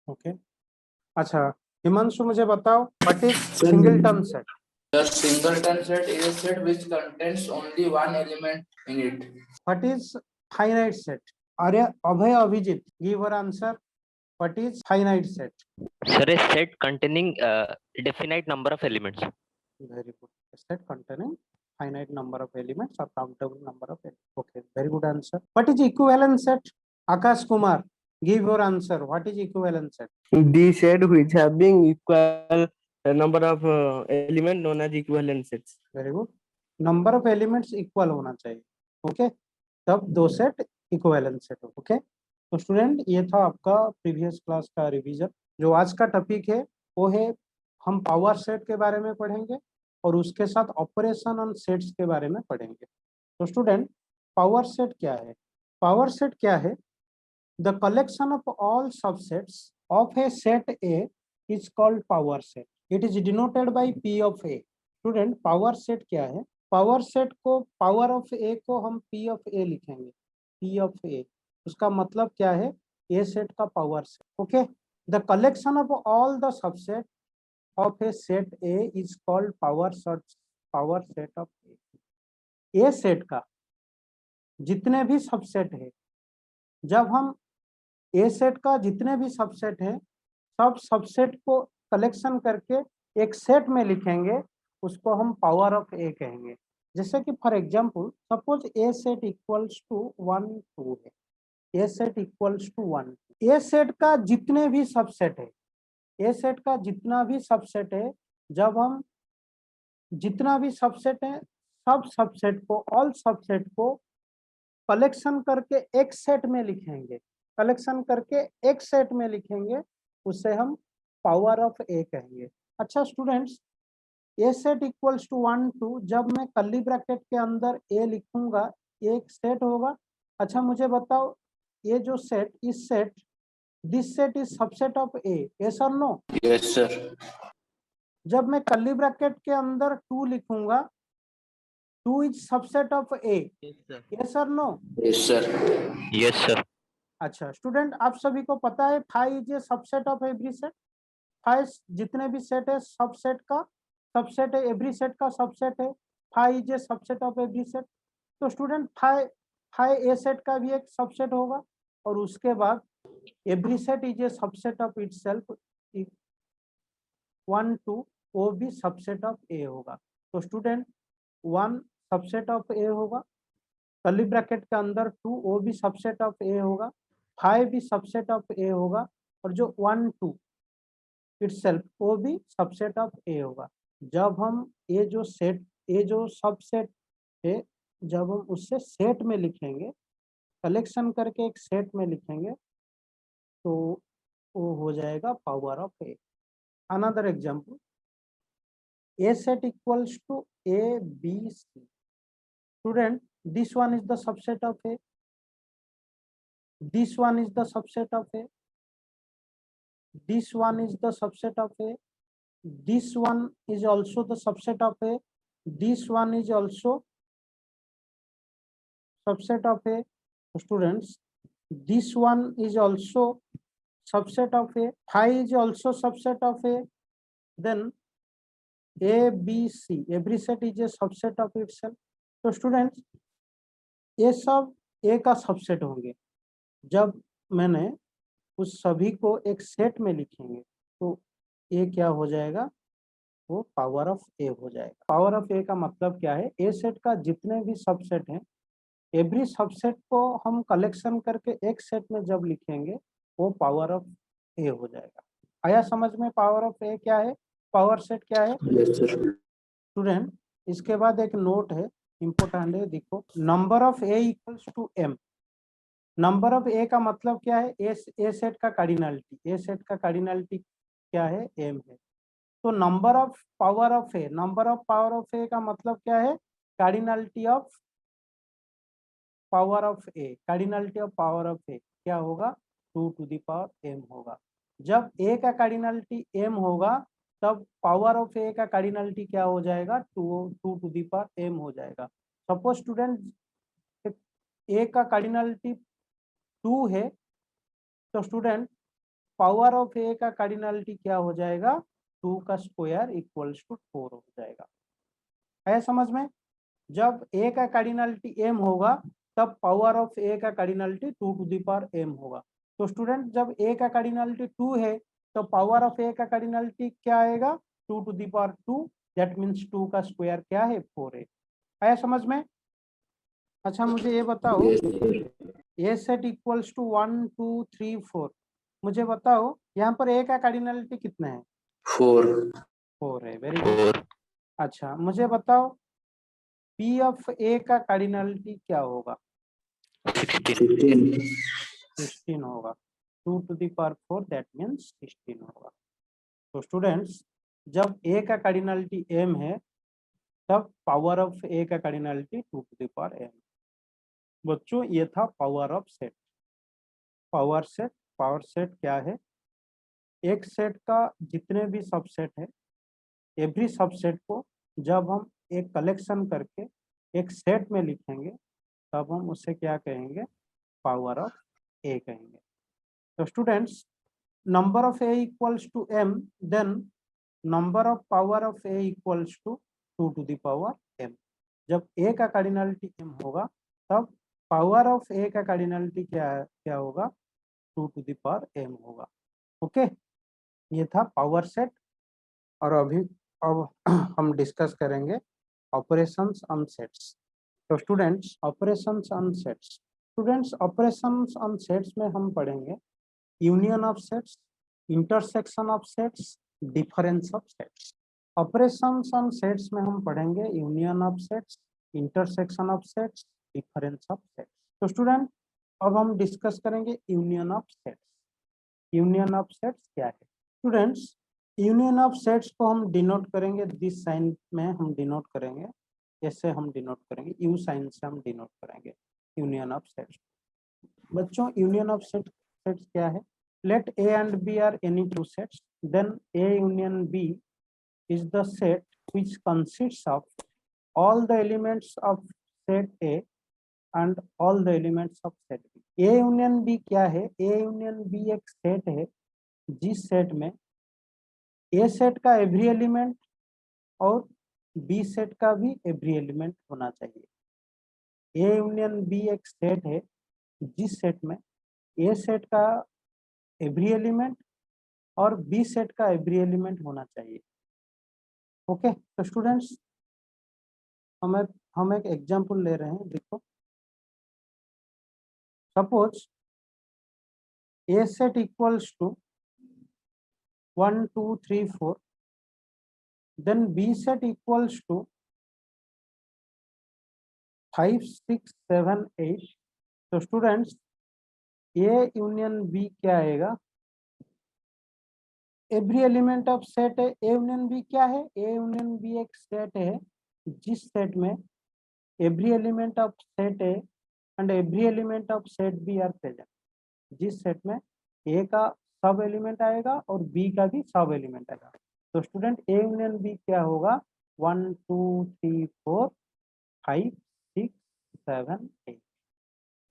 Okay. अच्छा हिमांशु मुझे बताओ what is Sir, singleton set? The singleton set is a set which contains only one element in it. What is finite set? अरे Abhay Abhijeet give your answer. What is finite set? Sir, a set containing a definite number of elements. Very good. A set containing finite number of elements or countable number of elements. Okay, very good answer. What is equivalent set? Akash Kumar, give your answer. What is equivalent set? the set which having equal number of element known as equivalent sets. Very good. Number of elements equal होना चाहिए. Okay, तब दो set equivalent set हो. Okay तो student ये था आपका previous class का रिवीजन. जो आज का टॉपिक है वो है हम पावर सेट के बारे में पढ़ेंगे और उसके साथ ऑपरेशन ऑन सेट्स के बारे में पढ़ेंगे. तो स्टूडेंट पावर सेट क्या है? पावर सेट क्या है? The collection of all subsets of A set A is called power set. It is denoted by P of A. Student power set क्या है? पावर सेट को पावर ऑफ ए को हम P of ए लिखेंगे. P of ए उसका मतलब क्या है? ए सेट का power set. Okay the collection of all the subset of a set A is called power set of A. A set का जितने भी सबसेट है, जब हम A सेट का जितने भी सबसेट है सब सबसेट को कलेक्शन करके एक सेट में लिखेंगे, उसको हम पावर ऑफ A कहेंगे. जैसे कि for example suppose A set equals to 1 2 है. A set equals to 1. A set का जितने भी सबसेट है, ए सेट का जितना भी सबसेट है, जब हम जितना भी सबसेट है सब सबसेट को ऑल सबसेट को कलेक्शन करके एक सेट में लिखेंगे. कलेक्शन करके एक सेट में लिखेंगे, उसे हम पावर ऑफ ए कहेंगे. अच्छा students A set equals to 1 2 जब मैं कर्ली ब्रैकेट के अंदर ए लिखूंगा एक सेट होगा. अच्छा मुझे बताओ ये जो सेट इस set this set is subset of A. Yes और नो? Yes, sir. जब मैं कर्ली ब्रैकेट के अंदर 2 लिखूंगा 2 is subset of A. Yes और no? Yes, sir. Yes, sir. अच्छा स्टूडेंट आप सभी को पता है 5 is a subset of every set. 5 जितने भी सेट है सबसेट का सबसेट है, एवरी सेट का सबसेट है. 5 is a subset of every set. तो स्टूडेंट 5 ए सेट का भी एक सबसेट होगा और उसके बाद every set is a subset of itself. 1 2 वो भी सबसेट ऑफ ए होगा. तो स्टूडेंट 1 सबसेट ऑफ ए होगा, कर्ली ब्रैकेट के अंदर 2 वो भी सबसेट ऑफ ए होगा, 5 भी सबसेट ऑफ ए होगा और जो 1 2 इटसेल्फ वो भी सबसेट ऑफ ए होगा. जब हम ये जो सबसेट है जब हम उससे सेट में लिखेंगे, कलेक्शन करके एक सेट में लिखेंगे तो वो हो जाएगा power of A. Another example, A set equals to A, B, C. Student, this one is the subset of A. This one is the subset of A. This one is the subset of A. This one is also the subset of A. This one is also subset of A. Students, this one is also subset of A. 5 is also subset of A. Then A, B, C, every set is a subset of itself. तो students ये सब A का subset होंगे. जब मैंने उस सभी को एक सेट में लिखेंगे तो A क्या हो जाएगा? वो पावर ऑफ A हो जाएगा. पावर ऑफ A का मतलब क्या है? A सेट का जितने भी सबसेट हैं एवरी सबसेट को हम कलेक्शन करके एक सेट में जब लिखेंगे वो पावर ऑफ A हो जाएगा. आया समझ में पावर ऑफ A क्या है, पावर सेट क्या है? Yes, sir. स्टूडेंट इसके बाद एक नोट है इंपोर्टेंट है, देखो number of A equals to M. Number of A का मतलब क्या है? ए सेट का कार्डिनलिटी. ए सेट का कार्डिनलिटी क्या है? M है. तो number of power of A, number of power of A का मतलब क्या है? Cardinality of power of A. Cardinality of power of A क्या होगा? 2 to the power M होगा. जब A का कार्डिनलिटी M होगा तब पावर ऑफ A का कार्डिनलिटी क्या हो जाएगा? 2 to the power M हो जाएगा. सपोज स्टूडेंट A का कार्डिनलिटी 2 है तो स्टूडेंट पावर ऑफ ए का कार्डिनलिटी क्या हो जाएगा, 2 का स्क्वायर इक्वल्स टू 4 हो जाएगा। है समझ में? जब ए का कार्डिनलिटी m होगा तब पावर ऑफ ए का cardinality 2 to the power m होगा। तो स्टूडेंट जब ए का कार्डिनलिटी 2 है तो पावर ऑफ ए का कार्डिनलिटी क्या आएगा, 2 to the power 2, that means 2 का स्क्वायर क्या है, 4 है। आया समझ में? अच्छा मुझे ये बताओ, ए सेट इक्वल्स टू 1 2 3 4, मुझे बताओ यहाँ पर ए का कार्डिनलिटी कितना है, 4 है। Very good. अच्छा मुझे बताओ पी ऑफ ए का कार्डिनलिटी क्या होगा, 16 होगा। 2 to the power 4 that means 16 होगा। तो स्टूडेंट्स जब ए का कार्डिनलिटी m है तब पावर ऑफ ए का cardinality 2 to the power m। बच्चों ये था power of set. Power set क्या है, एक सेट का जितने भी सबसेट है, एवरी सबसेट को जब हम एक कलेक्शन करके एक सेट में लिखेंगे तब हम उसे क्या कहेंगे, पावर ऑफ ए कहेंगे। तो students number of A equals to m, then number of power of A equals to 2 to the power m। जब a का कार्डिनलिटी m होगा तब पावर ऑफ a का कार्डिनलिटी क्या होगा, 2 टू द पावर m होगा। ओके, ये था पावर सेट। और अब हम डिस्कस करेंगे ऑपरेशंस ऑन सेट्स। तो स्टूडेंट्स ऑपरेशंस ऑन सेट्स में हम पढ़ेंगे union of sets, intersection of sets, difference of sets. Operations on sets में हम पढ़ेंगे union of sets, intersection of sets, difference of sets. तो स्टूडेंट अब हम डिस्कस करेंगे union of sets. Union of sets क्या है स्टूडेंट्स? यूनियन ऑफ सेट्स को हम डिनोट करेंगे, दिस साइन में हम डिनोट करेंगे, ऐसे हम डिनोट करेंगे, यू साइन से हम डिनोट करेंगे यूनियन ऑफ सेट्स। बच्चों यूनियन ऑफ सेट्स क्या है? Let A and B are any two sets, then A union B is the set which consists of all the elements of set A and all the elements of set B। A union B क्या है? A union B एक set है जिस set में A set का every element और B set का भी एवरी एलिमेंट होना चाहिए। A यूनियन B एक सेट है जिस सेट में A सेट का एवरी एलिमेंट और B सेट का एवरी एलिमेंट होना चाहिए। ओके, तो स्टूडेंट्स हम एक एग्जांपल ले रहे हैं, देखो suppose A set equals to 1 2 3 4, then B set equals to 5 6 7 8। तो स्टूडेंट्स A यूनियन B क्या आएगा? एवरी एलिमेंट ऑफ सेट है। A यूनियन B क्या है? A यूनियन B एक सेट है जिस सेट में every element of set A and every element of set B are present. जिस सेट में A का सब एलिमेंट आएगा और B का भी सब एलिमेंट आएगा। तो स्टूडेंट A यूनियन B क्या होगा? 1 2 3 4 5 6 7 8,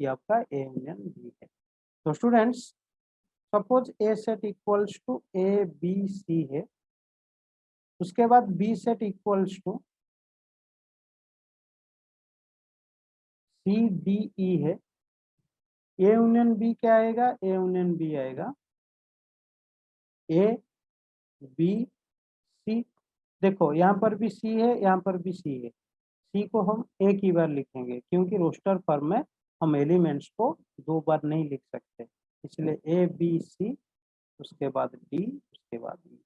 ये आपका A यूनियन B है। तो students suppose A set equals to A B C है, उसके बाद B set equals to C D E है। A यूनियन B क्या आएगा? A यूनियन B आएगा A B C। देखो यहाँ पर भी C है, यहाँ पर भी C है। C को हम एक ही बार लिखेंगे क्योंकि रोस्टर फॉर्म में हम एलिमेंट्स को 2 बार नहीं लिख सकते, इसलिए A B C उसके बाद D उसके बाद E।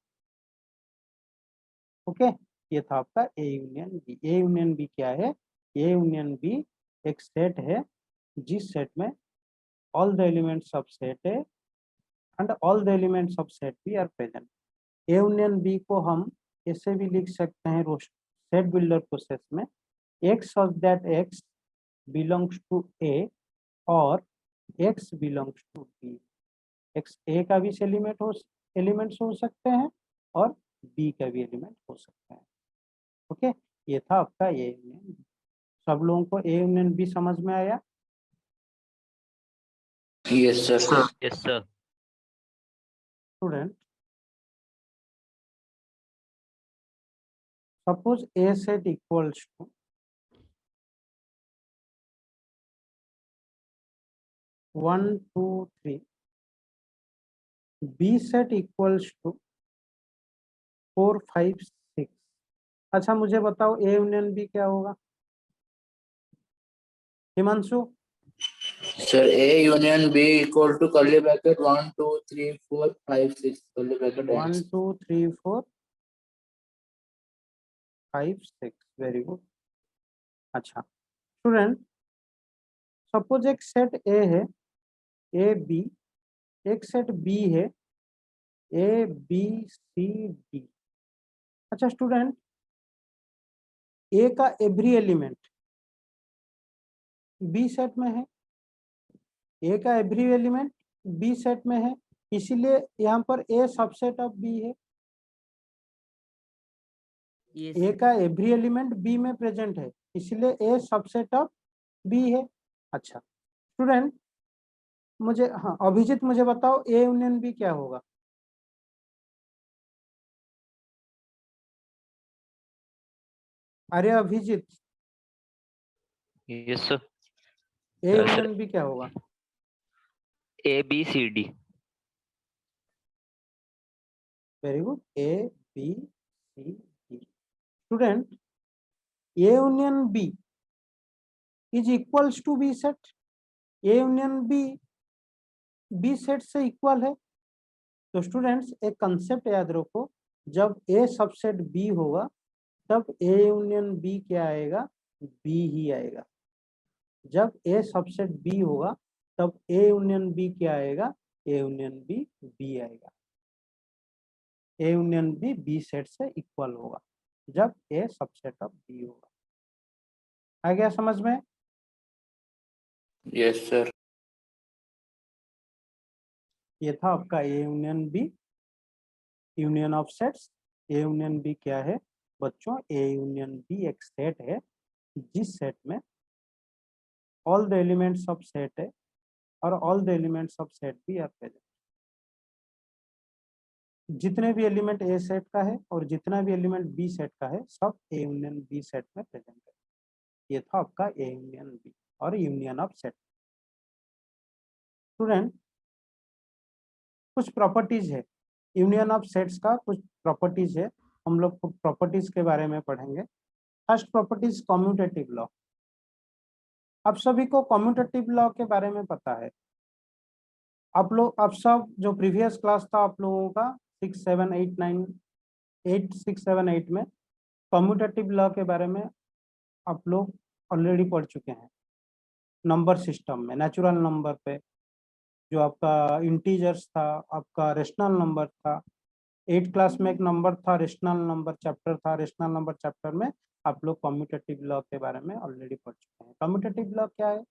ओके, ये था आपका A union B। A union B क्या है? A यूनियन B एक सेट है जिस सेट में all the elements of set A and all the elements of set B are present। A union B को हम ऐसे भी लिख सकते हैं सेट बिल्डर प्रोसेस में, X such that X belongs to A और X belongs to B। X A का भी एलिमेंट्स हो सकते हैं और B का भी एलिमेंट हो सकता है। ओके, ये था आपका A यूनियन B। सब लोगों को A यूनियन B समझ में आया? Yes sir। Yes, sir. Student suppose A set equals to 1 2 3, B set equals to 4 5 6। अच्छा मुझे बताओ A यूनियन B क्या होगा Himanshu? Sir, A union B equal to curly bracket 1 2 3 4 5 6 curly bracket 1 ends. 2 3 4 5 6, very good. अच्छा student suppose एक set A है A B, एक set B है ए बी सी डी। अच्छा स्टूडेंट ए का एवरी एलिमेंट बी सेट में है, A का एवरी एलिमेंट बी सेट में है, इसीलिए यहाँ पर ए सबसेट ऑफ बी है। ए का एवरी एलिमेंट बी में प्रेजेंट है, इसलिए ए सबसेट ऑफ बी है। अच्छा स्टूडेंट मुझे, हाँ अभिजीत मुझे बताओ ए यूनियन बी क्या होगा? अरे Abhijit Yes, sir. A Sir, union B क्या होगा? A, B, C, D. Very good, A B C D. Student A union B is equals to B set, A union B B set से equal है। तो students एक concept याद रखो, जब ए subset B होगा तब ए यूनियन बी क्या आएगा? बी ही आएगा। जब ए सबसेट बी होगा तब ए यूनियन बी क्या आएगा? ए यूनियन बी बी आएगा। A union B B set से इक्वल होगा जब ए सबसेट ऑफ बी होगा। आ गया समझ में? Yes, sir. ये था आपका A union B, union of sets. A union B क्या है बच्चों? ए यूनियन बी एक सेट है जिस सेट में all the elements of set है और all the elements of set भी आर प्रेजेंट। जितने भी एलिमेंट ए सेट का है और जितना भी एलिमेंट बी सेट का है सब ए यूनियन बी सेट में प्रेजेंट है। ये था आपका ए यूनियन बी और यूनियन ऑफ सेट। स्टूडेंट कुछ प्रॉपर्टीज है यूनियन ऑफ सेट्स का, कुछ प्रॉपर्टीज है, हम लोग प्रॉपर्टीज के बारे में पढ़ेंगे। First properties commutative law. आप सभी को कम्यूटेटिव लॉ के बारे में पता है। आप सब जो प्रीवियस क्लास था आप लोगों का 6 7 8 9 8 6 7 8 में कम्यूटेटिव लॉ के बारे में आप लोग ऑलरेडी पढ़ चुके हैं। नंबर सिस्टम में नेचुरल नंबर पे जो आपका इंटीजर्स था, आपका रेशनल नंबर था। 8 क्लास में एक नंबर था रेशनल नंबर चैप्टर था, रेशनल नंबर चैप्टर में आप लोग कम्यूटेटिव लॉ के बारे में ऑलरेडी पढ़ चुके हैं। कम्यूटेटिव लॉ क्या है?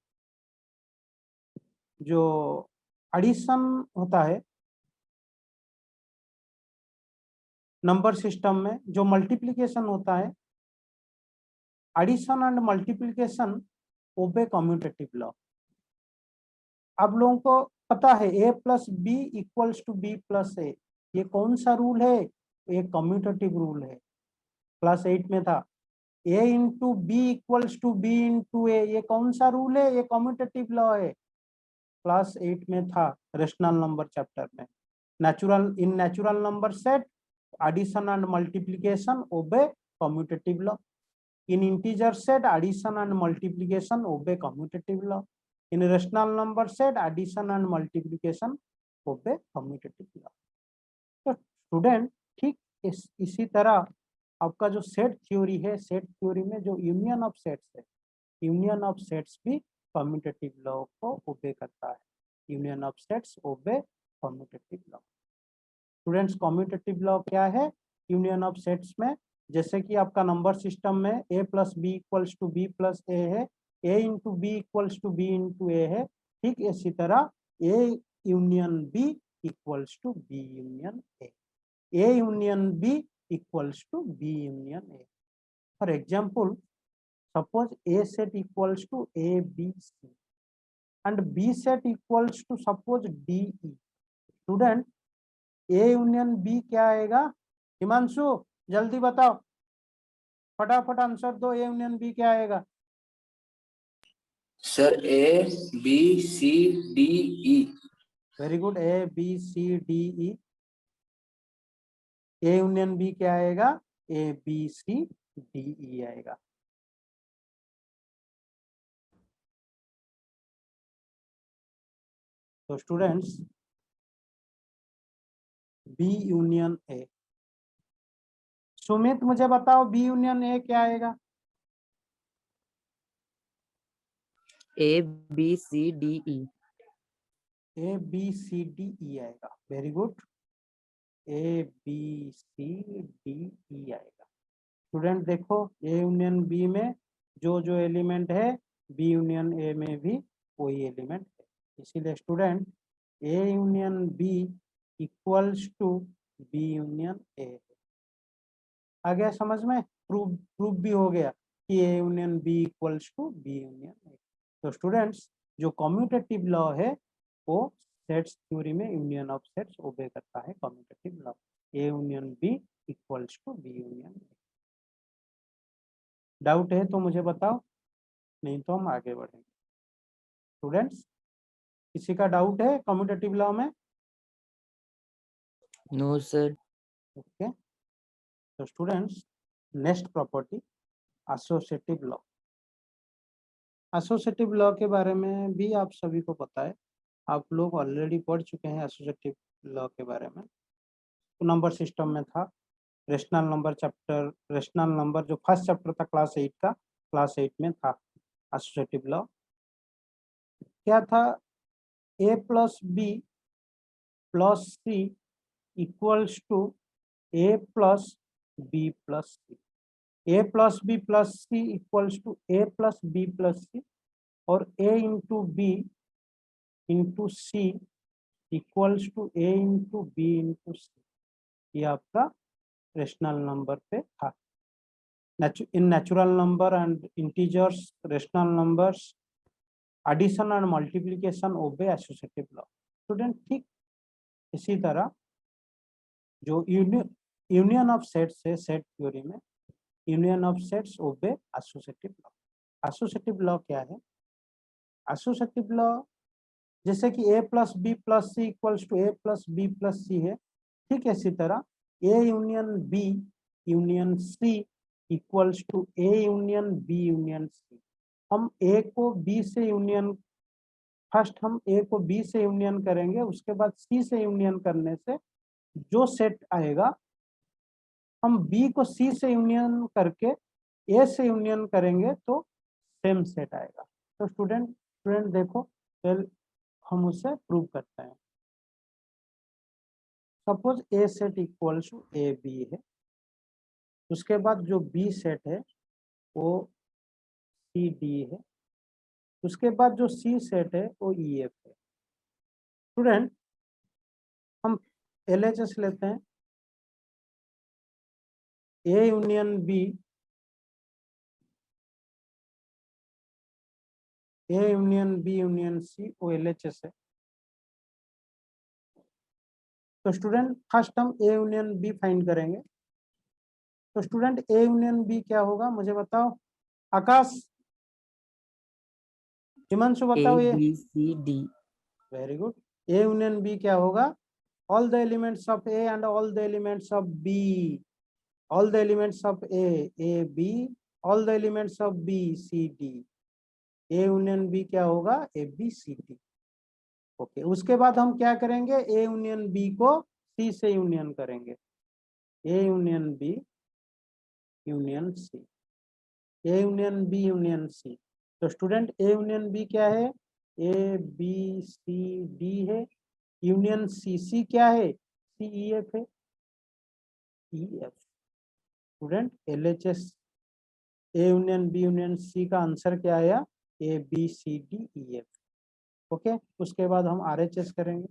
जो एडिशन होता है नंबर सिस्टम में, जो मल्टीप्लिकेशन होता है, addition and multiplication obey commutative law. आप लोगों को पता है A plus B equals to B plus A, ये कौन सा रूल है? ये कम्यूटेटिव रूल है, क्लास 8 में था। A into B equals to B into A, ये कौन सा रूल है? ये कम्यूटेटिव लॉ है, क्लास 8 में था रेशनल नंबर चैप्टर में। Natural number set addition and multiplication obey commutative law. In integer set addition and multiplication obey commutative law. In rational number set addition and multiplication obey commutative law. तो student ठीक इसी तरह आपका जो set theory है, set theory में जो union of sets है, यूनियन ऑफ सेट्स भी कम्यूटेटिव लॉ को ओबे करता है। Union of sets obey commutative law. Students commutative law क्या है यूनियन ऑफ सेट्स में? जैसे कि आपका नंबर सिस्टम में A plus B equals to B plus A है, A into B equals to B into A है, ठीक इसी तरह A union B equals to B union A, A union B equals to B union A. For example suppose A set equals to A B C and B set equals to suppose D E. Student A union B क्या आएगा? हिमांशु जल्दी बताओ, फटाफट answer दो, ए union B क्या आएगा? Sir A B C D E. Very good, A B C D E. A union B क्या आएगा? A B C D E आएगा। तो students B union A, Sumit मुझे बताओ बी यूनियन ए क्या आएगा? A B C D E. A B C D E आएगा। Very good, A B C D E आएगा। स्टूडेंट देखो, ए यूनियन बी में जो जो एलिमेंट है बी यूनियन ए में भी वही एलिमेंट है, इसीलिए student A union B equals to B union A. आ गया समझ में? प्रूफ भी हो गया कि A union B equals to B union A. तो स्टूडेंट्स जो कम्यूटेटिव लॉ है वो सेट्स थ्योरी में यूनियन ऑफ सेट्स ओबे करता है, commutative law. A union B equals to B union A. Doubt है तो मुझे बताओ, नहीं तो हम आगे बढ़ेंगे। स्टूडेंट्स किसी का डाउट है कम्यूटेटिव लॉ में? No, sir. ओके, तो students next property associative law. Associative law के बारे में भी आप सभी को पता है, आप लोग ऑलरेडी पढ़ चुके हैं एसोसिएटिव लॉ के बारे में। तो नंबर सिस्टम में था, rational number chapter, rational number जो फर्स्ट चैप्टर था क्लास 8 का, क्लास 8 में था एसोसिएटिव लॉ। क्या था? A plus B plus C equals to A plus B plus C. A plus B plus C equals to A plus B plus C, और A into B into C equals to A into B into C. ये आपका rational number पे था। In natural number and integers, rational numbers, addition and multiplication obey associative law. Student ठीक इसी तरह जो union of sets है set theory में, union of sets obey associative law. Associative law क्या है? एसोसिएटिव लॉ जैसे कि A plus B plus C equals to A plus B plus C है, ठीक है, इसी तरह A union B union C equals to A union B union C. हम ए को बी से यूनियन, फर्स्ट हम ए को बी से यूनियन करेंगे, उसके बाद सी से यूनियन करने से जो सेट आएगा, हम बी को सी से यूनियन करके ए से यूनियन करेंगे तो सेम सेट आएगा। तो स्टूडेंट देखो, फिर हम उसे प्रूव करते हैं। Suppose A set equals to A B है, उसके बाद जो बी सेट है वो सी डी है, उसके बाद जो सी सेट है वो ई एफ है। स्टूडेंट हम LHS लेते हैं, A union B, A union B union C वो LHS है। तो स्टूडेंट फर्स्ट हम ए यूनियन बी फाइंड करेंगे। तो स्टूडेंट ए यूनियन बी क्या होगा मुझे बताओ, आकाश, हिमांशु A बताओ। ये B C D. Very good. A union B क्या होगा? All the elements of A and all the elements of B, all the elements of A B, all the elements of B C D. A union B क्या होगा? A B C D. Okay, उसके बाद हम क्या करेंगे? A union B को सी से union करेंगे, A union B union C, A union B union C. तो स्टूडेंट ए यूनियन बी क्या है? ए बी सी डी है, यूनियन सी, सी क्या है? सी ई एफ है, E F. Student LHS A union B union C का answer क्या आया? A B C D E F. Okay, उसके बाद हम RHS करेंगे।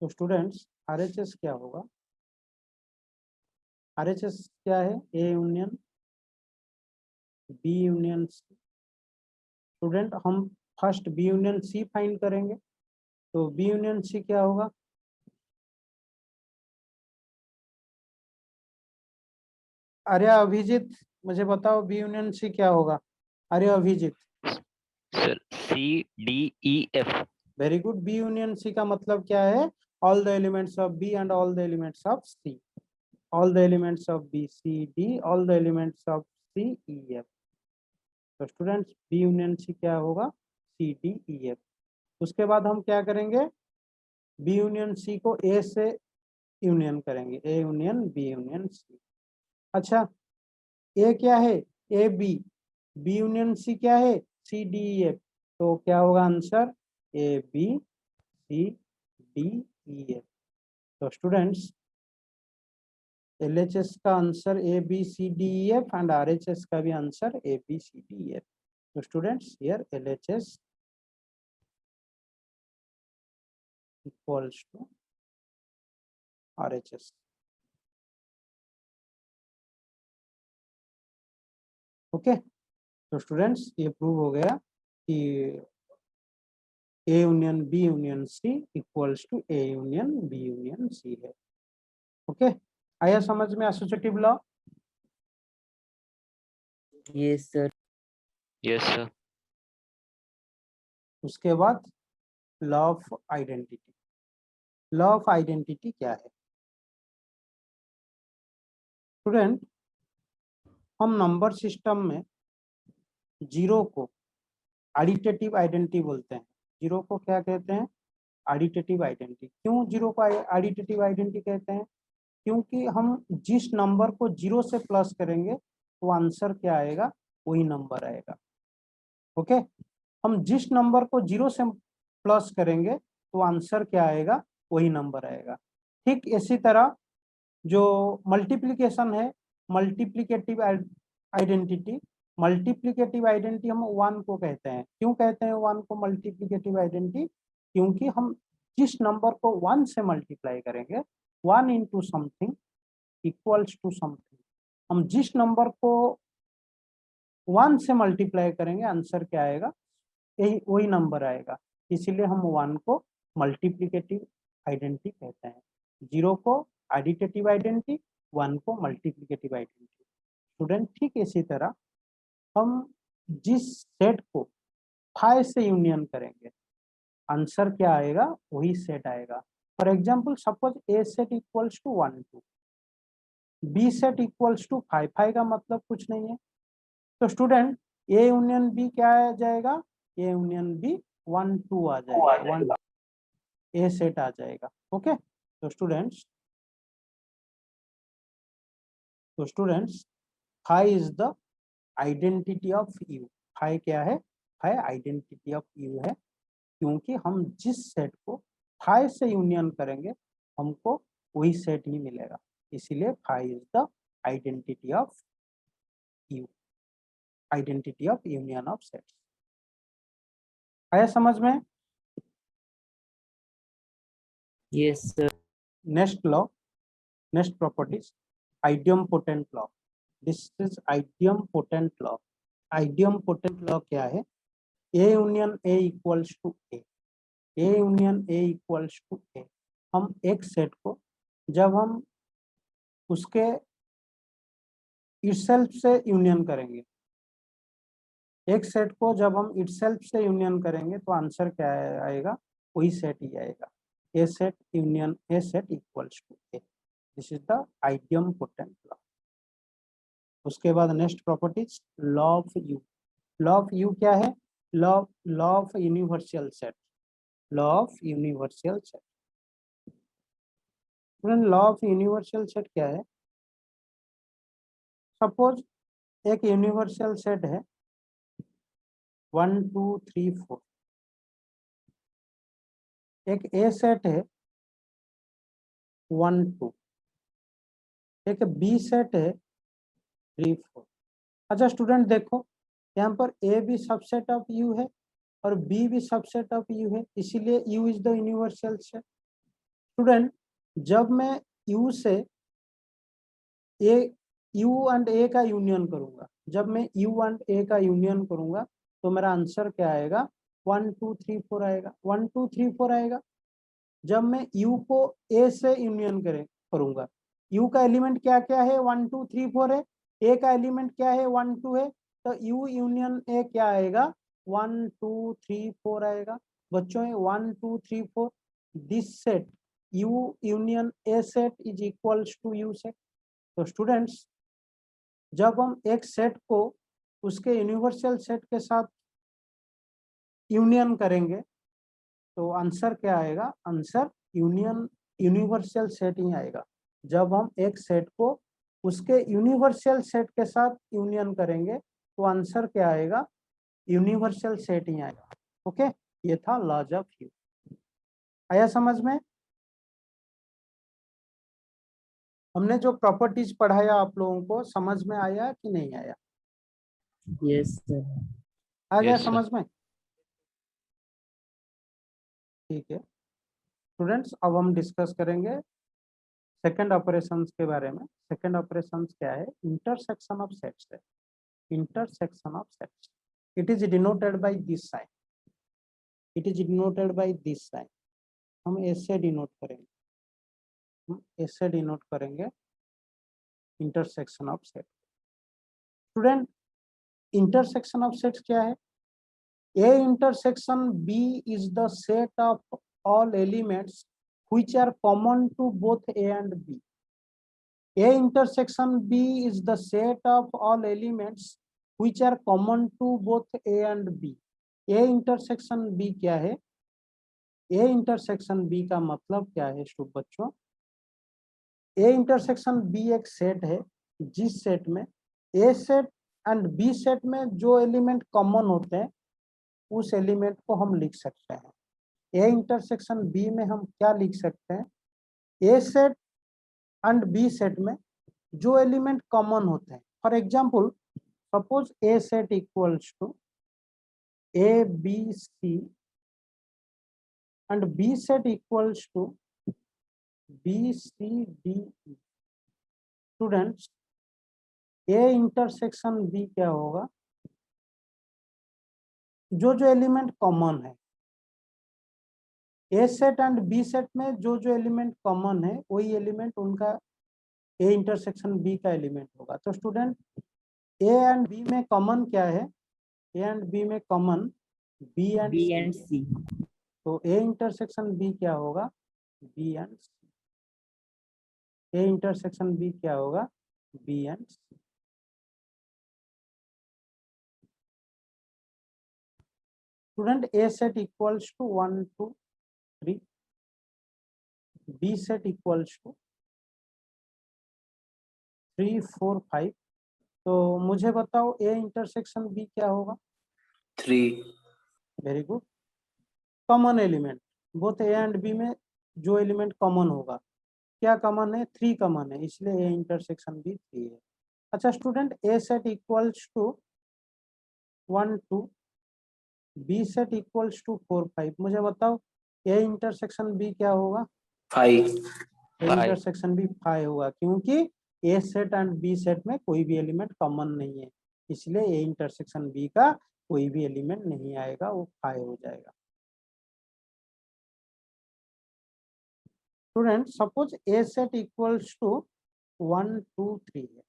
तो स्टूडेंट्स RHS क्या होगा? RHS क्या है? A union B union C. Student हम first B union C find करेंगे, तो बी यूनियन सी क्या होगा? अरे अभिजीत, मुझे बताओ बी यूनियन सी क्या होगा? अरे Abhijit, sir C D E F. Very good. B union C का मतलब क्या है? All the elements of B and all the elements of C, all the elements of B C D, all the elements of C E F. तो students B union C क्या होगा? C D E F. उसके बाद हम क्या करेंगे? B union सी को ए से यूनियन करेंगे, A union B union C. अच्छा, ए क्या है? A B. B union C क्या है? C D E F. तो क्या होगा answer? A B C D E F. तो स्टूडेंट्स LHS का answer A B C D E F and RHS का भी answer A B C D E F. तो students here LHS equals to RHS. Okay, तो students ये prove हो गया कि A union B union C equals to A union B union C है। Okay, आया समझ में associative law? Yes, sir. Yes, sir. उसके बाद law of identity. Law of identity क्या है स्टूडेंट? हम नंबर सिस्टम में जीरो को एडिटिव आइडेंटिटी बोलते हैं। जीरो को क्या कहते हैं? Additive identity. क्यों जीरो को एडिटिव आइडेंटिटी कहते हैं? क्योंकि हम जिस नंबर को जीरो से प्लस करेंगे तो आंसर क्या आएगा? वही नंबर आएगा। ओके, हम जिस नंबर को जीरो से प्लस करेंगे तो आंसर क्या आएगा? वही नंबर आएगा। ठीक इसी तरह जो मल्टीप्लिकेशन है, मल्टीप्लिकेटिव आइडेंटिटी, मल्टीप्लिकेटिव आइडेंटिटी हम वन को कहते हैं। क्यों कहते हैं वन को मल्टीप्लिकेटिव आइडेंटिटी? क्योंकि हम जिस नंबर को वन से मल्टीप्लाई करेंगे, one into something equals to something, हम जिस नंबर को वन से मल्टीप्लाई करेंगे आंसर क्या आएगा? यही वही नंबर आएगा। इसीलिए हम वन को मल्टीप्लिकेटिव आइडेंटिटी कहते हैं, जीरो को एडिटिव आइडेंटिटी, वन को मल्टीप्लिकेटिव आइडेंटिटी। स्टूडेंट ठीक इसी तरह हम जिस सेट को 5 से यूनियन करेंगे आंसर क्या आएगा? वही सेट आएगा। For example suppose A set equals to 1 2, B set equals to 5। 5 का मतलब कुछ नहीं है। तो स्टूडेंट ए यूनियन बी क्या आ जाएगा? ए यूनियन बी 1 2 आ जाएगा, 1 ए सेट आ जाएगा। ओके, तो students phi is the identity of U. Phi क्या है? फाई आइडेंटिटी ऑफ यू है, क्योंकि हम जिस सेट को फाई से यूनियन करेंगे हमको वही सेट ही मिलेगा। इसीलिए phi is the identity of U, identity of union of sets. आया समझ में? Yes, sir. Next law, next properties, idempotent law. This is idempotent law. Idempotent law क्या है? A union A equals to A, A union A equals to A. हम एक set को जब हम उसके इटसेल्फ से यूनियन करेंगे, एक सेट को जब हम इटसेल्फ से यूनियन करेंगे तो आंसर क्या आएगा? वही सेट ही आएगा। A set union A set equals to A. This is the idempotent law. उसके बाद next properties, law of U. Law of U क्या है? Law of universal set. Law of universal set. Law of universal set क्या है? Suppose एक universal set है 1 2 3 4, एक ए set है 1 2, एक बी सेट है 3 4। अच्छा स्टूडेंट देखो, यहाँ पर ए भी सबसेट ऑफ यू है और बी भी सबसेट ऑफ यू है, इसीलिए you is the universal set. Student जब मैं यू से ए, यू एंड ए का यूनियन करूंगा, जब मैं यू एंड ए का यूनियन करूंगा तो मेरा आंसर क्या आएगा? 1 2 3 4 आएगा, 1 2 3 4 आएगा। जब मैं यू को ए से यूनियन करूंगा, यू का एलिमेंट क्या क्या है? 1 2 3 4 है, ए का एलिमेंट क्या है 1 2 है, तो यू यूनियन ए क्या आएगा 1 2 3 4 आएगा। बच्चों 1 2 3 4 this set U union A set is equals to U set. तो स्टूडेंट्स जब हम एक सेट को उसके यूनिवर्सल सेट के साथ यूनियन करेंगे तो आंसर क्या आएगा, आंसर यूनियन यूनिवर्सल सेट ही आएगा। जब हम एक सेट को उसके यूनिवर्सल सेट के साथ यूनियन करेंगे तो आंसर क्या आएगा, यूनिवर्सल सेट ही आएगा। ओके, ये था लॉज ऑफ यू। आया समझ में? हमने जो प्रॉपर्टीज पढ़ाया आप लोगों को समझ में आया कि नहीं आया? Yes, sir. आ गया Yes, sir. समझ में? ठीक है स्टूडेंट्स, अब हम डिस्कस करेंगे सेकंड ऑपरेशंस के बारे में। सेकंड ऑपरेशंस क्या है, इंटरसेक्शन ऑफ सेट्स है। Intersection of sets, it is denoted by this sign, it is denoted by this sign. हम ऐसे डिनोट करेंगे, हम ऐसे डिनोट करेंगे intersection of set. Student intersection of sets क्या है, A intersection B is the set of all elements which are common to both A and B. A intersection B is the set of all elements which are common to both A and B. A intersection B क्या है? A intersection B का मतलब क्या है बच्चों? A intersection B एक set है जिस सेट में A set and B set में जो एलिमेंट कॉमन होते हैं उस एलिमेंट को हम लिख सकते हैं। ए इंटरसेक्शन बी में हम क्या लिख सकते हैं, A set and B set में जो एलिमेंट कॉमन होते हैं। For example suppose A set equals to A B C and B set equals to B C D. Students A intersection B क्या होगा, जो जो एलिमेंट कॉमन है A set and B set में जो जो एलिमेंट कॉमन है वही एलिमेंट उनका ए इंटरसेक्शन बी का एलिमेंट होगा। तो स्टूडेंट ए एंड बी में कॉमन क्या है, ए एंड बी में common B and B C and है। C. तो ए इंटरसेक्शन बी क्या होगा, B and C. A intersection B क्या होगा, B and C. Student A set equals to 1 2 3, B set equals to 3 4 5। तो मुझे बताओ ए इंटरसेक्शन बी क्या होगा? 3. Very good, common element both A and B में जो एलिमेंट कॉमन होगा, क्या कॉमन है, 3 कॉमन है, इसलिए ए इंटरसेक्शन बी 3 है। अच्छा student A set equals to 1 2, B set equals to 4 5। मुझे बताओ ए इंटरसेक्शन बी क्या होगा, 5. ए इंटरसेक्शन बी 5 होगा, क्योंकि ए सेट एंड बी सेट में कोई भी एलिमेंट कॉमन नहीं है, इसलिए ए इंटरसेक्शन बी का कोई भी एलिमेंट नहीं आएगा, वो 5 हो जाएगा। Student suppose A set equals to 1 2 3 है,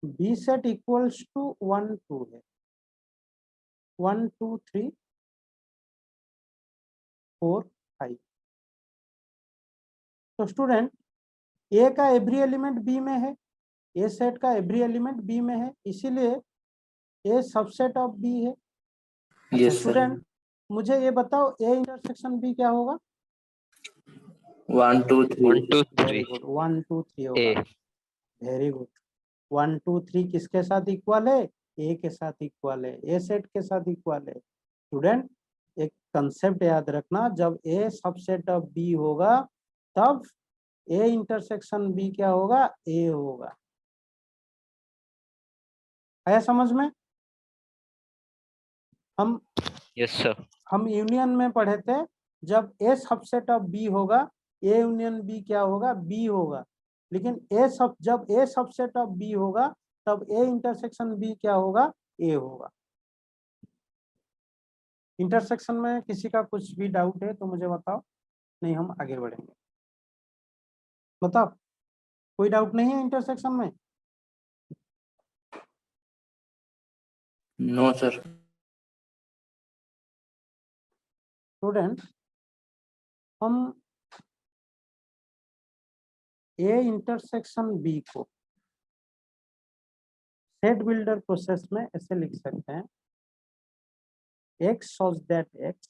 बी सेट इक्वल्स टू 1 2 है, 1 2 3 4 5। तो स्टूडेंट ए का एवरी एलिमेंट बी में है, ए सेट का एवरी एलिमेंट बी में है, इसीलिए ए सबसेट ऑफ बी है। Yes, sir. स्टूडेंट मुझे ये बताओ ए इंटरसेक्शन बी क्या होगा? 1 2 1 3. 2 वेरी 3 गुड, 1 2 3 होगा। A. वेरी गुड, 1 2 3 किसके साथ इक्वल है, ए के साथ इक्वल है, ए सेट के साथ इक्वल है। स्टूडेंट एक कंसेप्ट याद रखना, जब ए सबसेट ऑफ बी होगा तब ए इंटरसेक्शन बी क्या होगा, ए होगा। आया समझ में? Yes, sir. हम यूनियन में पढ़े थे, जब ए सबसेट ऑफ बी होगा ए यूनियन बी क्या होगा, बी होगा। लेकिन जब ए सबसेट ऑफ बी होगा तब ए इंटरसेक्शन बी क्या होगा, ए होगा। इंटरसेक्शन में किसी का कुछ भी डाउट है तो मुझे बताओ, नहीं हम आगे बढ़ेंगे। बताओ, कोई डाउट नहीं है इंटरसेक्शन में? No, sir. स्टूडेंट हम ए इंटरसेक्शन बी को सेट बिल्डर प्रोसेस में ऐसे लिख सकते हैं, x shows that x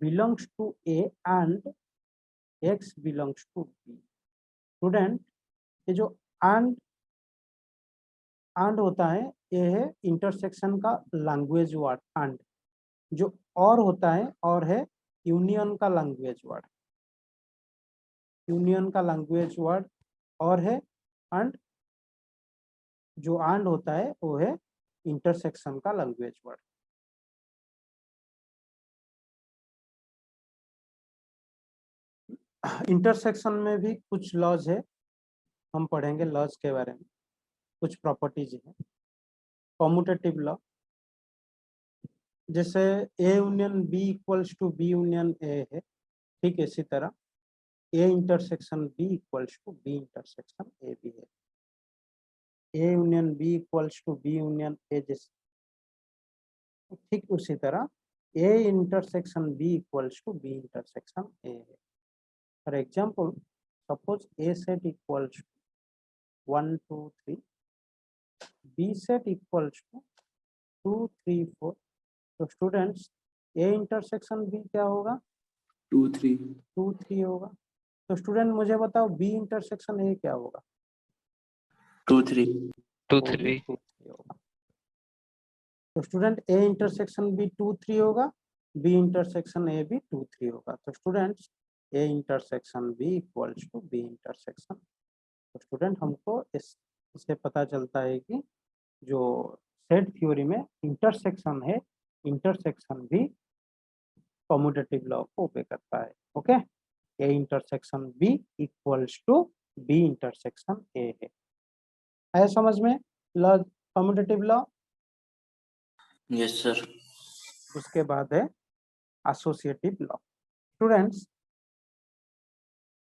belongs to A and x belongs to B। Student ये जो and होता है ये है इंटरसेक्शन का लैंग्वेज वर्ड and, जो और होता है और है यूनियन का लैंग्वेज वर्ड, यूनियन का लैंग्वेज वर्ड और है and, जो and होता है वो है इंटरसेक्शन का लैंग्वेज वर्ड। इंटरसेक्शन में भी कुछ लॉज है, हम पढ़ेंगे लॉज के बारे में, कुछ प्रॉपर्टीज है। कॉम्यूटेटिव लॉ, जैसे A union B equals to B union A है, ठीक है, इसी तरह A intersection B equals to B intersection A भी है। A union B equals to B union A, जैसे ठीक उसी तरह A intersection B equals to B intersection A है। For example suppose A set equals to 1 2 3, B set equals to 2 3 4। तो students A intersection B क्या होगा? 2 3 2 3 होगा। तो स्टूडेंट मुझे बताओ बी इंटरसेक्शन ए क्या होगा? 2 3 2 वो भी 3 2 3 होगा। तो स्टूडेंट ए इंटरसेक्शन बी 2 3 होगा, बी इंटरसेक्शन ए भी 2 3 होगा। तो students A intersection B equals to B intersection. तो स्टूडेंट हमको इससे पता चलता है कि जो सेट थ्योरी में इंटरसेक्शन है, इंटरसेक्शन भी कम्यूटेटिव लॉ को ओबे करता है। Okay, A intersection B equals to B intersection A है। आया समझ में law, commutative law? Yes, sir. उसके बाद है associative law. Students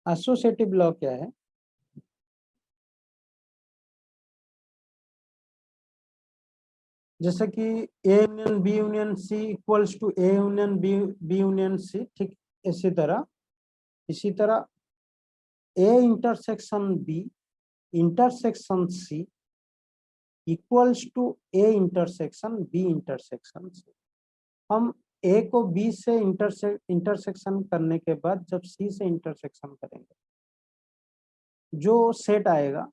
associative law क्या है? जैसे कि A union B union C equals to A union B union C, ठीक इसी तरह A intersection B intersection C equals to A intersection B intersection C. हम ए को बी से इंटरसेक्शन करने के बाद जब सी से इंटरसेक्शन करेंगे, जो सेट आएगा,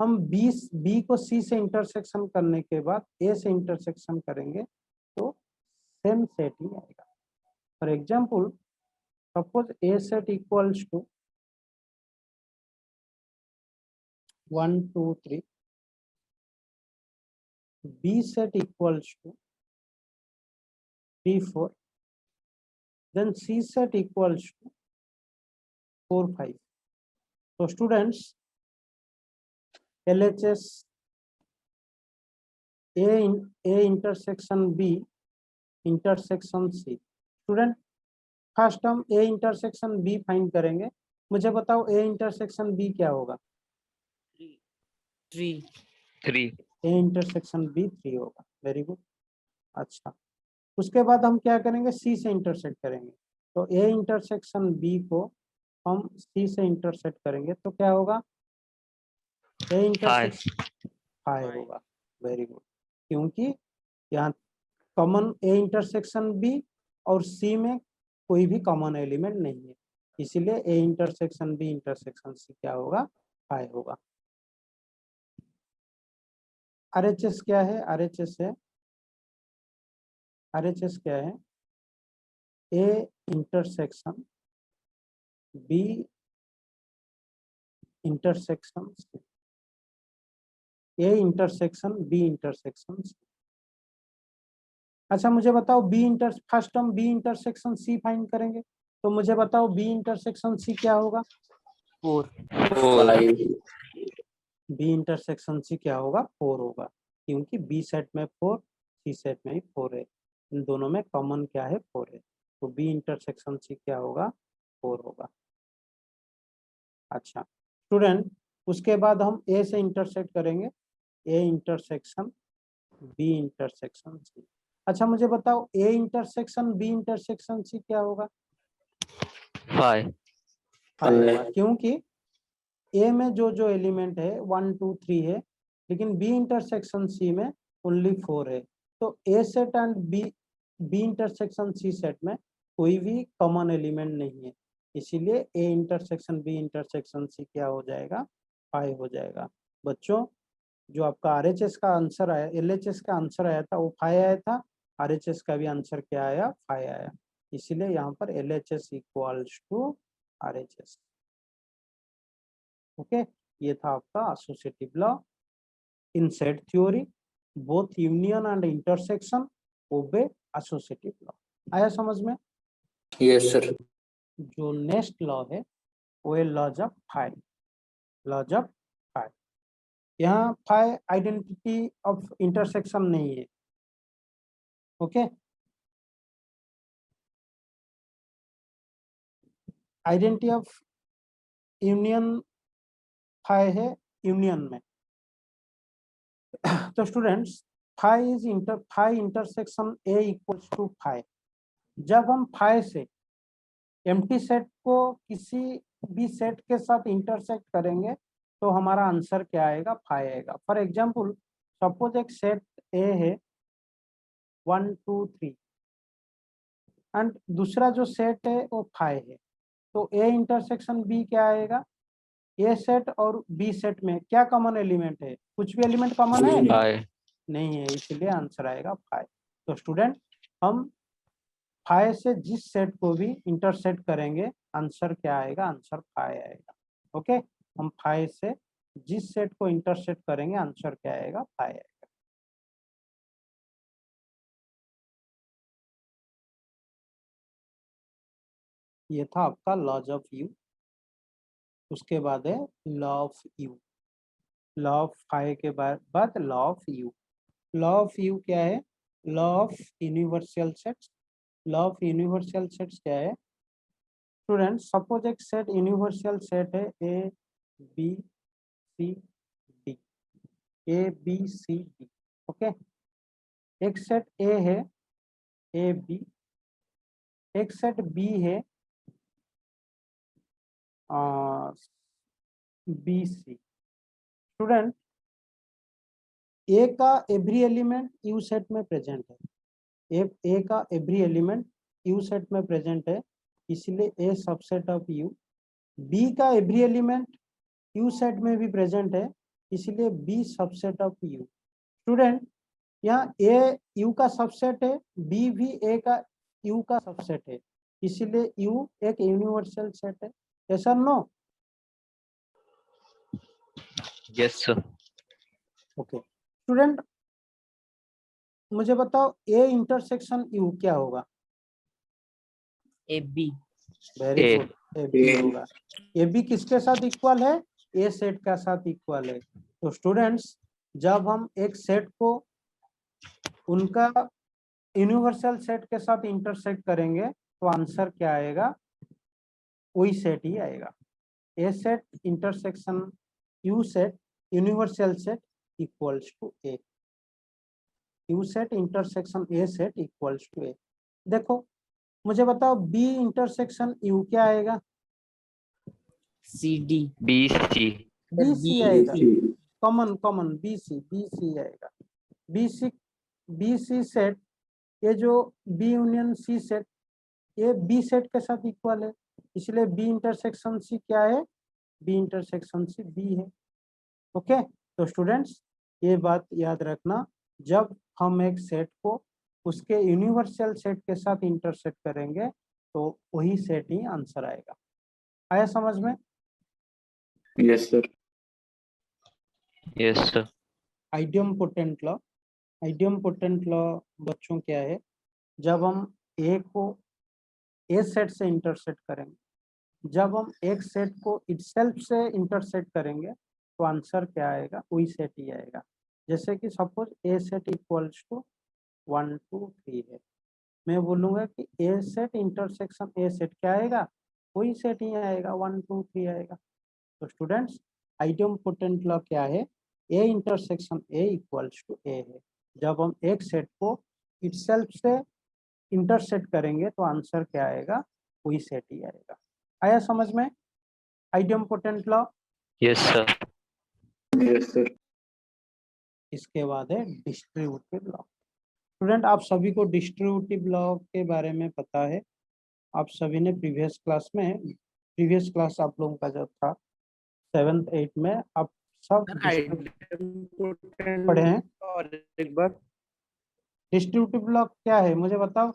हम बी को सी से इंटरसेक्शन करने के बाद ए से इंटरसेक्शन करेंगे तो सेम सेट ही आएगा। For example suppose A set equals to 1 2 3, B set equals to 3 4, then C set equals to 4 5। तो students LHS A intersection B intersection C. Student first हम ए इंटरसेक्शन बी फाइंड करेंगे, मुझे बताओ A intersection B क्या होगा? 3 3 ए intersection B 3 होगा। Very good. अच्छा, उसके बाद हम क्या करेंगे? सी से इंटरसेक्ट करेंगे। तो ए इंटरसेक्शन बी को हम सी से इंटरसेक्ट करेंगे तो क्या होगा? ए इंटरसेक्शन 5 होगा। वेरी गुड, क्योंकि यहाँ कॉमन ए इंटरसेक्शन बी और सी में कोई भी कॉमन एलिमेंट नहीं है, इसीलिए A intersection B intersection C क्या होगा? 5 होगा। RHS क्या है? RHS है, RHS क्या है? A intersection B intersection C, A intersection B intersection C. अच्छा मुझे बताओ फर्स्ट हम बी इंटरसेक्शन सी फाइंड करेंगे, तो मुझे बताओ बी इंटरसेक्शन सी क्या होगा? 4 5 बी इंटरसेक्शन सी क्या होगा? 4 होगा, क्योंकि बी सेट में 4, सी सेट में भी 4 है, इन दोनों में कॉमन क्या है? 4 है, तो बी इंटरसेक्शन सी क्या होगा? 4 होगा। अच्छा स्टूडेंट, उसके बाद हम ए से इंटरसेक्ट करेंगे, A intersection B intersection C. अच्छा मुझे बताओ A intersection B intersection C क्या होगा? फाइव। फाइव होगा, क्योंकि ए में जो एलिमेंट है 1 2 3 है, लेकिन बी इंटरसेक्शन सी में ओनली 4 है। तो A set and B intersection C set में कोई भी कॉमन एलिमेंट नहीं है, इसीलिए A intersection B intersection C क्या हो जाएगा? 5 हो जाएगा। बच्चों जो आपका आरएचएस का आंसर आया, एलएचएस का आंसर आया था वो 5 आया था, आरएचएस का भी आंसर क्या आया? 5 आया, इसीलिए यहाँ पर LHS equals to RHS. Okay, ये था आपका associative law in set theory, both union and intersection obey associative law. आया समझ में? Yes sir. जो नेक्स्ट लॉ है वो है laws of phi. Laws of phi, यहाँ फाई आइडेंटिटी ऑफ इंटरसेक्शन नहीं है। Okay, identity of union phi है यूनियन में। तो students phi intersection A equals to phi. जब हम फाई से एम्प्टी सेट को किसी भी सेट के साथ इंटरसेक्ट करेंगे तो हमारा आंसर क्या आएगा? फाई आएगा। फॉर एग्जांपल सपोज एक सेट ए है 1 2 3 एंड दूसरा जो सेट है वो फाई है, तो ए इंटरसेक्शन बी क्या आएगा? ए सेट और बी सेट में क्या कॉमन एलिमेंट है? कुछ भी एलिमेंट कॉमन है? फाइव। नहीं है, इसलिए आंसर आएगा फाई। तो स्टूडेंट हम फाई से जिस सेट को भी इंटरसेक्ट करेंगे आंसर क्या आएगा? आंसर फाई आएगा। ओके, हम फाई से जिस सेट को इंटरसेक्ट करेंगे आंसर क्या आएगा? फाई आएगा। ये था आपका लॉज ऑफ यू। उसके बाद है law of U. Law of phi के बाद law of U. Law of U क्या है? Law of universal sets. Law of universal sets क्या है? स्टूडेंट सपोज एक सेट यूनिवर्सल सेट है A B C D, A B C D. Okay, एक set A है ए बी, एक set B है बी सी। स्टूडेंट ए का every element U set में प्रेजेंट है। ए का एवरी एलिमेंट यू सेट में प्रेजेंट है, इसलिए A subset of U. B का एवरी एलिमेंट यू सेट में भी प्रेजेंट है, इसलिए B subset of U. Student यहाँ ए यू का सबसेट है, बी भी ए का यू का सबसेट है, इसलिए यू एक यूनिवर्सल सेट है। यस और no? Yes sir. Okay student मुझे बताओ ए इंटरसेक्शन यू क्या होगा? A B. Very A. Good, A B होगा। ए बी किसके साथ इक्वल है? ए सेट का साथ इक्वल है। तो स्टूडेंट्स जब हम एक सेट को उनका यूनिवर्सल सेट के साथ इंटरसेक्ट करेंगे तो आंसर क्या आएगा? वही सेट ही आएगा। A set intersection U set universal set equals to A. U set intersection A set equals to A. देखो मुझे बताओ बी इंटरसेक्शन यू क्या आएगा? C D. B C. B C आएगा, कॉमन कॉमन बी सी आएगा। B C set, ये जो B union सी set ये बी सेट के साथ इक्वल है, इसलिए बी इंटरसेक्शन सी क्या है? बी इंटरसेक्शन सी बी है। ओके, तो स्टूडेंट्स ये बात याद रखना, जब हम एक सेट को उसके यूनिवर्सल सेट के साथ इंटरसेक्ट करेंगे तो वही सेट ही आंसर आएगा। आया समझ में? Yes sir. Yes sir. Idiom potent law. Idiom potent law बच्चों क्या है? जब हम ए को ए सेट से इंटरसेक्ट करेंगे, जब हम एक सेट को इटसेल्फ से इंटरसेक्ट करेंगे तो आंसर क्या आएगा? वही सेट ही आएगा। जैसे कि suppose A set equals to 1 2 3 है, मैं बोलूंगा कि A set intersection A set क्या आएगा? वही सेट ही आएगा, 1 2 3 आएगा। तो स्टूडेंट्स आइडियम पोटेंट लॉ क्या है? A intersection A equals to A है। जब हम एक सेट को इटसेल्फ से इंटरसेक्ट करेंगे तो आंसर क्या आएगा, वही सेट ही आएगा। आया समझ में idempotent law? yes sir. Yes, sir. इसके बाद है डिस्ट्रीब्यूटिव लॉ। स्टूडेंट आप सभी को डिस्ट्रीब्यूटिव लॉ के बारे में पता है, आप सभी ने प्रीवियस क्लास आप लोगों का जो था 7th 8th में आप सब पढ़े हैं। और एक बार डिस्ट्रीब्यूटिव लॉ क्या है मुझे बताओ।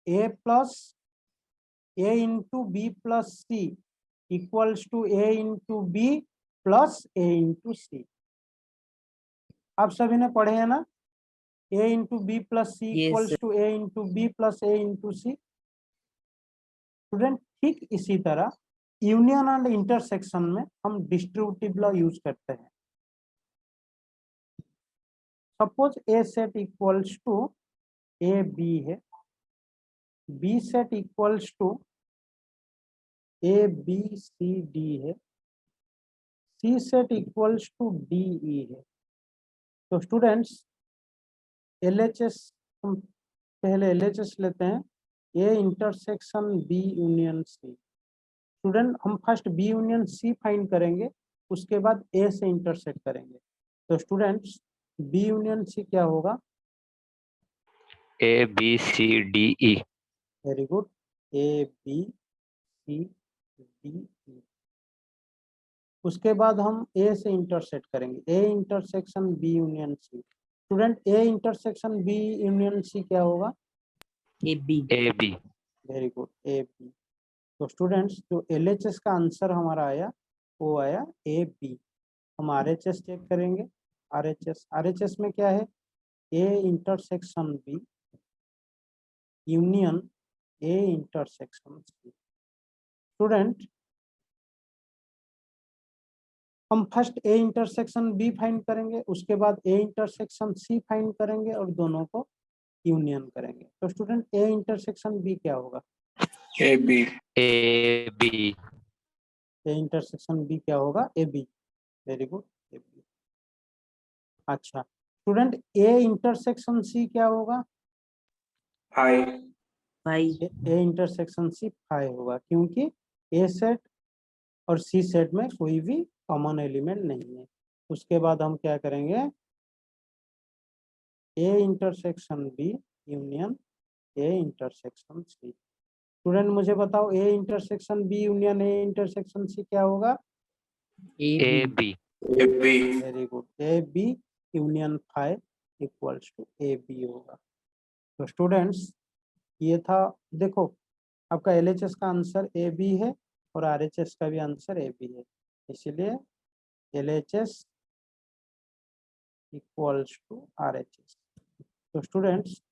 A plus A into B plus C equals to A into B plus A into C. आप सभी ने पढ़े हैं ना, A into B plus C Yes, equals to A into B plus A into C. Student ठीक इसी तरह union and intersection में हम डिस्ट्रीब्यूटिव लॉ यूज करते हैं। Suppose A set equals to A B है, B set equals to A B C D है, C set equals to D E है। तो स्टूडेंट्स LHS हम पहले LHS लेते हैं, A intersection B union C. Student हम first B union C find करेंगे, उसके बाद ए से इंटरसेक्ट करेंगे। तो स्टूडेंट्स बी यूनियन सी क्या होगा? A B C D E. Very good, A B C D E. उसके बाद हम ए से इंटरसेक्ट करेंगे, A intersection B union C. Student A intersection B union C क्या होगा? AB. A B. Very good, A B. तो students जो LHS का आंसर हमारा आया वो आया ए बी। हम RHS चेक करेंगे। RHS में क्या है? A intersection B union A intersection C. Student हम first A intersection B find करेंगे, उसके बाद ए इंटरसेक्शन सी फाइंड करेंगे और दोनों को यूनियन करेंगे। तो स्टूडेंट ए इंटरसेक्शन बी क्या होगा? A B. A B. A intersection B क्या होगा? A B. Very good, A B. अच्छा स्टूडेंट ए इंटरसेक्शन सी क्या होगा? I. Phi. A intersection C five होगा, क्योंकि ए सेट और सी सेट में कोई भी कॉमन एलिमेंट नहीं है। उसके बाद हम क्या करेंगे? A intersection B union A intersection C. Student मुझे बताओ A intersection B union A intersection C क्या होगा? A AB. B. A B. Very good, A B union five equals to A B होगा। तो स्टूडेंट्स ये था, देखो आपका LHS का आंसर ए बी है और RHS का भी आंसर ए बी है, इसीलिए LHS इक्वल्स टू RHS। तो स्टूडेंट्स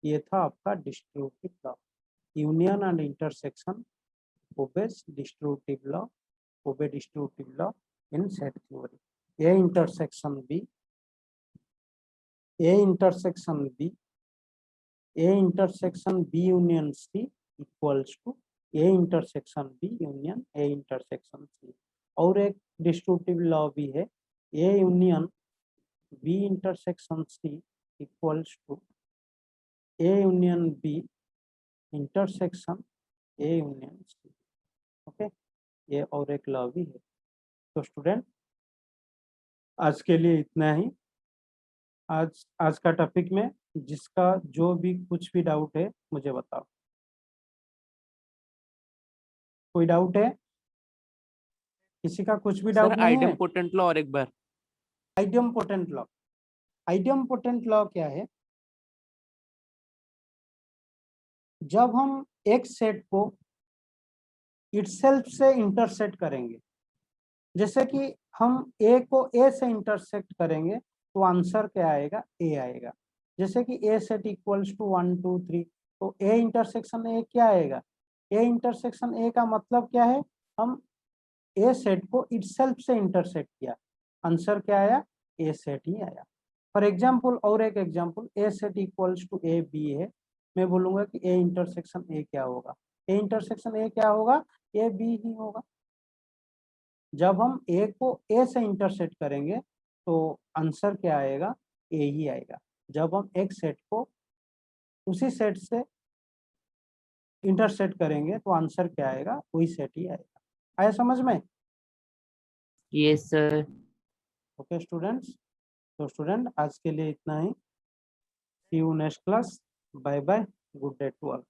ये था आपका distributive law. Union and intersection obeys distributive law, obey distributive law in set theory. A intersection B, A intersection B, A intersection B union C equals to A intersection B union A intersection C। और एक distributive law भी है, A union B intersection C equals to A union B intersection A union C। Okay, ये और एक law भी है। तो स्टूडेंट आज के लिए इतना ही। आज का टॉपिक में जिसका जो भी कुछ भी डाउट है मुझे बताओ। कोई डाउट है? किसी का कुछ भी डाउट सर नहीं है? आइडेम्पोटेंट लॉ और एक बार आइडियमपोटेंट लॉ। आइडियमपोटेंट लॉ क्या है? जब हम एक सेट को इटसेल्फ से इंटरसेक्ट करेंगे, जैसे कि हम ए को ए से इंटरसेक्ट करेंगे तो आंसर क्या आएगा? ए आएगा। जैसे कि ए सेट इक्वल्स टू 1 2 3, तो ए इंटरसेक्शन ए क्या आएगा? ए इंटरसेक्शन ए का मतलब क्या है? हम ए सेट को इटसेल्फ से इंटरसेक्ट किया, आंसर क्या आया? ए सेट ही आया। फॉर एग्जाम्पल और एक example, A set equals to A B है, मैं बोलूंगा कि ए इंटरसेक्शन ए क्या होगा? ए इंटरसेक्शन ए क्या होगा? ए बी ही होगा। जब हम ए को ए से इंटरसेक्ट करेंगे तो आंसर क्या आएगा? ए ही आएगा। जब हम एक सेट को उसी सेट से इंटरसेक्ट करेंगे तो आंसर क्या आएगा, वही सेट ही आएगा। आया समझ में? yes sir। ओके स्टूडेंट्स, तो स्टूडेंट आज के लिए इतना ही। See you next class. Bye bye, good day to all.